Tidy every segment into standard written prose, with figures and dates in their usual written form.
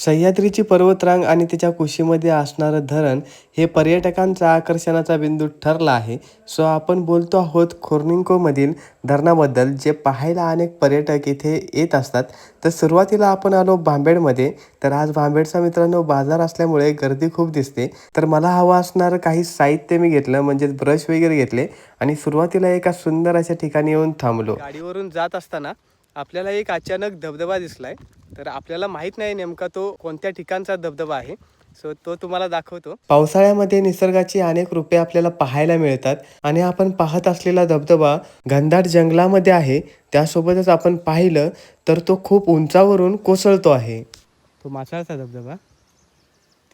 सह्याद्रीची पर्वतरांग आणि त्याच्या कुशीमध्ये असणारं धरण हे पर्यटकांचा आकर्षणाचा बिंदू ठरला आहे. सो आपण बोलतो आहोत खोर्निंकोमधील धरणाबद्दल, जे पाहायला अनेक पर्यटक इथे येत असतात. तर सुरुवातीला आपण आलो भांबेडमध्ये. तर आज भांबेडचा मित्रांनो बाजार असल्यामुळे गर्दी खूप दिसते. तर मला हवं असणारं काही साहित्य मी घेतलं, म्हणजे ब्रश वगैरे घेतले आणि सुरुवातीला एका सुंदर अशा ठिकाणी येऊन थांबलो. गाडीवरून जात असताना आपल्याला एक अचानक धबधबा दिसलाय. तर आपल्याला माहित नाही नेमका तो कोणत्या ठिकाणचा धबधबा आहे. सो तो तुम्हाला दाखवतो. पावसाळ्यामध्ये निसर्गाची अनेक रूपे आपल्याला पाहायला मिळतात आणि आपण पाहत असलेला धबधबा घनदाट जंगलामध्ये आहे. त्यासोबतच आपण पाहिलं तर तो खूप उंचावरून कोसळतो आहे. तो माचाळचा धबधबा,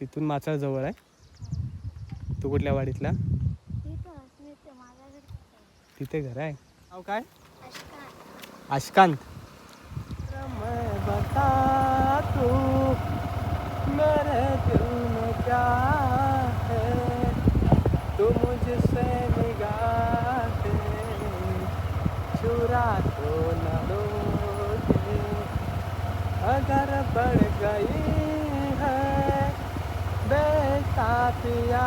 तिथून माचाळ जवळ आहे. तो कुठल्या वाडीतला? तिथे घर आहे. नाव काय? अशकांत. बता तू मेरे दिल में क्या है, तू मुझसे निगाहें चुरा तो न लोगे, अगर बढ़ गई है बेतातिया.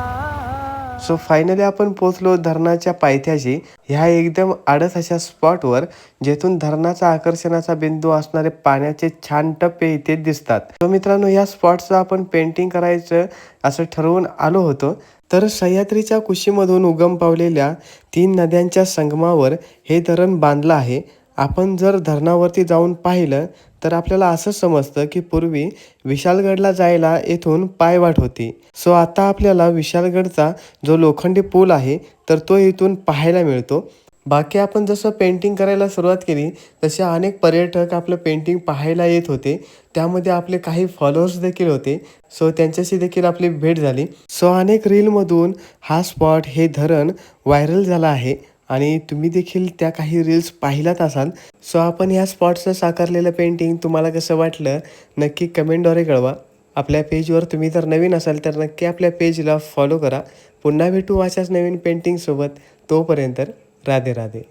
सो फायनली आपण पोचलो धरणाच्या पायथ्याशी. ह्या एकदम आडस अशा स्पॉटवर, जेथून धरणाचा आकर्षणाचा बिंदू असणारे पाण्याचे छान टप्पे इथे दिसतात. तर मित्रांनो, या स्पॉटचं आपण पेंटिंग करायचं असं ठरवून आलो होतो. तर सह्याद्रीच्या कुशीमधून उगम पावलेल्या 3 नद्यांच्या संगमावर हे धरण बांधलं आहे. आपण जर धरणावरती जाऊन पाहिलं तर आपल्याला असं समजतं की पूर्वी विशालगडला जायला येथून पायवाट होती. सो आता आपल्याला विशालगडचा जो लोखंडी पूल आहे तर तो इथून पाहायला मिळतो. बाकी आपण जसं पेंटिंग करायला सुरुवात केली तसे अनेक पर्यटक आपलं पेंटिंग पाहायला येत होते. त्यामध्ये आपले काही फॉलोअर्स देखील होते. सो त्यांच्याशी देखील आपली भेट झाली. सो अनेक रीलमधून हा स्पॉट, हे धरण व्हायरल झाला आहे आणि तुम्ही देखील त्या काही रील्स पाहिलात असाल. सो आपण ह्या स्पॉटचं साकारलेलं पेंटिंग तुम्हाला कसं वाटलं नक्की कमेंटद्वारे कळवा. आपल्या पेजवर तुम्ही जर नवीन असाल तर नक्की आपल्या पेजला फॉलो करा. पुन्हा भेटू अशाच नवीन पेंटिंगसोबत. तोपर्यंत राधे राधे.